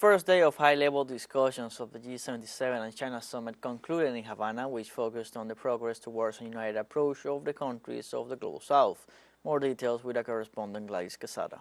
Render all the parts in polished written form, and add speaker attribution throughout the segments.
Speaker 1: First day of high-level discussions of the G77 and China summit concluded in Havana, which focused on the progress towards a united approach of the countries of the Global South. More details with our correspondent Gladys Quesada.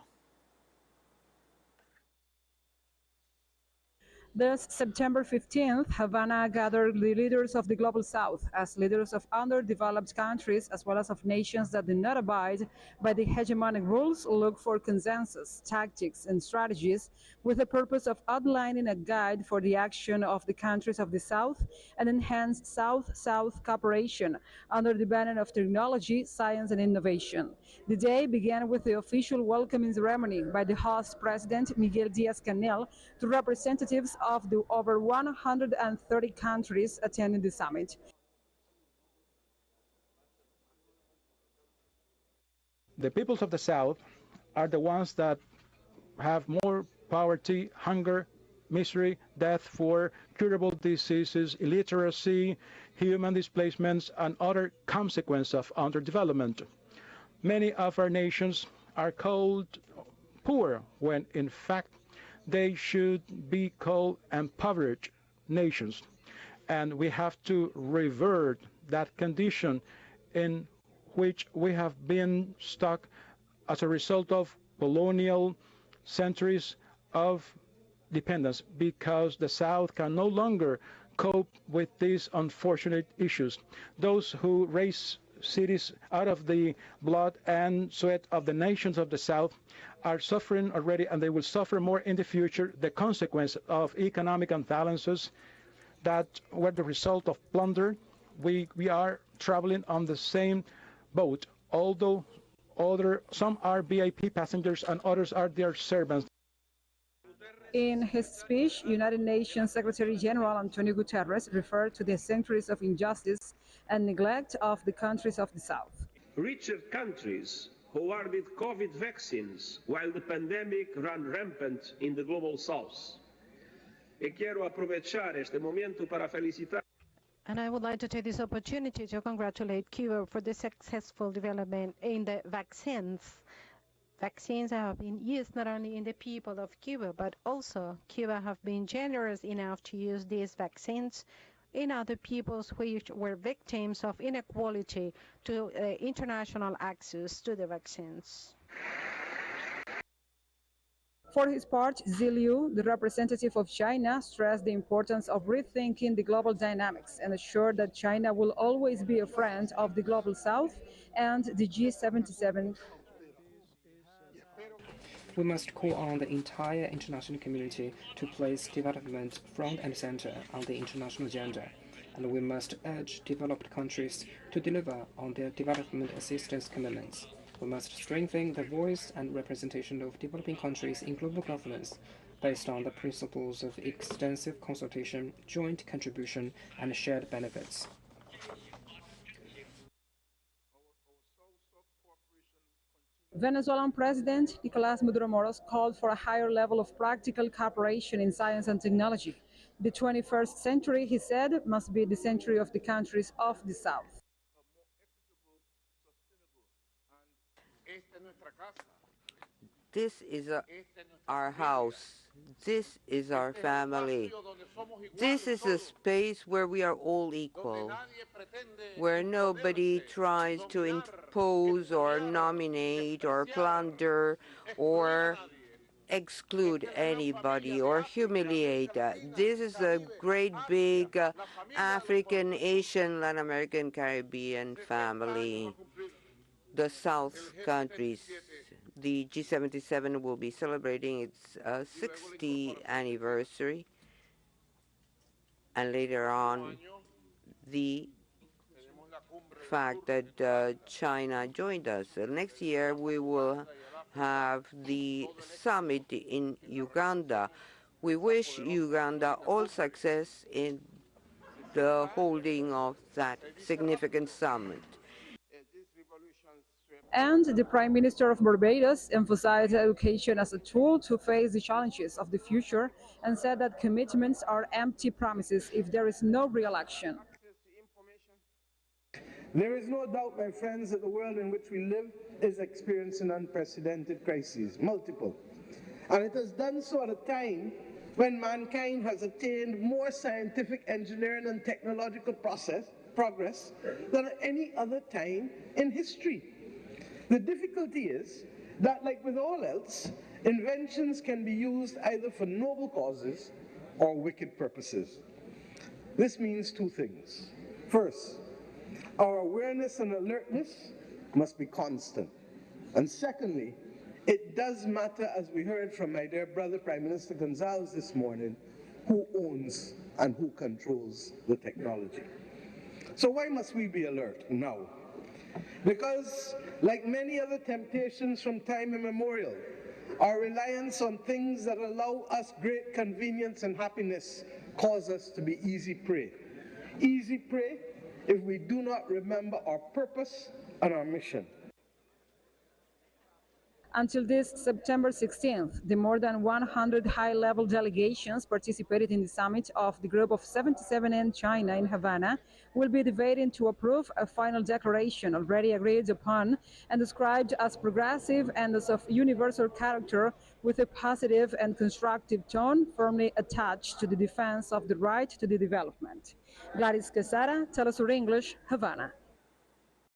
Speaker 2: This September 15th, Havana gathered the leaders of the Global South as leaders of underdeveloped countries as well as of nations that do not abide by the hegemonic rules look for consensus, tactics, and strategies with the purpose of outlining a guide for the action of the countries of the South and enhance South-South cooperation under the banner of technology, science, and innovation. The day began with the official welcoming ceremony by the host President Miguel Díaz-Canel to representatives of the over 130 countries attending the summit.
Speaker 3: The peoples of the South are the ones that have more poverty, hunger, misery, death for curable diseases, illiteracy, human displacements, and other consequences of underdevelopment. Many of our nations are called poor when in fact they should be called impoverished nations. And we have to revert that condition in which we have been stuck as a result of colonial centuries of dependence, because the South can no longer cope with these unfortunate issues. Those who raise cities out of the blood and sweat of the nations of the South are suffering already, and they will suffer more in the future, the consequence of economic imbalances that were the result of plunder. We are traveling on the same boat, although some are VIP passengers and others are their servants.
Speaker 2: In his speech, United Nations Secretary General Antonio Guterres referred to the centuries of injustice and neglect of the countries of the South.
Speaker 4: Richer countries awarded COVID vaccines while the pandemic ran rampant in the Global South. E quiero aprovechar este momento para felicitar.
Speaker 5: And I would like to take this opportunity to congratulate Cuba for the successful development in the vaccines. Vaccines have been used not only in the people of Cuba, but also Cuba have been generous enough to use these vaccines in other peoples which were victims of inequality to international access to the vaccines.
Speaker 2: For his part, Xi Liu, the representative of China, stressed the importance of rethinking the global dynamics and assured that China will always be a friend of the Global South and the G77.
Speaker 6: We must call on the entire international community to place development front and center on the international agenda, and we must urge developed countries to deliver on their development assistance commitments. We must strengthen the voice and representation of developing countries in global governance based on the principles of extensive consultation, joint contribution, and shared benefits.
Speaker 2: Venezuelan President Nicolás Maduro Moros called for a higher level of practical cooperation in science and technology. The 21st century, he said, must be the century of the countries of the South.
Speaker 7: This is our house. This is our family. This is a space where we are all equal, where nobody tries to impose or nominate or plunder or exclude anybody or humiliate. This is a great big African, Asian, Latin American, Caribbean family. The South countries. The G77 will be celebrating its 60th anniversary, and later on, the fact that China joined us. Next year, we will have the summit in Uganda. We wish Uganda all success in the holding of that significant summit.
Speaker 2: And the Prime Minister of Barbados emphasized education as a tool to face the challenges of the future and said that commitments are empty promises if there is no real action.
Speaker 8: There is no doubt, my friends, that the world in which we live is experiencing unprecedented crises, multiple. And it has done so at a time when mankind has attained more scientific engineering and technological progress than at any other time in history. The difficulty is that, like with all else, inventions can be used either for noble causes or wicked purposes. This means two things. First, our awareness and alertness must be constant. And secondly, it does matter, as we heard from my dear brother Prime Minister Gonzalez this morning, who owns and who controls the technology. So why must we be alert now? Because, like many other temptations from time immemorial, our reliance on things that allow us great convenience and happiness cause us to be easy prey. Easy prey if we do not remember our purpose and our mission.
Speaker 2: Until this September 16th, the more than 100 high-level delegations participated in the summit of the Group of 77 in China in Havana will be debating to approve a final declaration already agreed upon and described as progressive and as of universal character, with a positive and constructive tone firmly attached to the defense of the right to the development. Gladys Quesada, teleSUR English, Havana.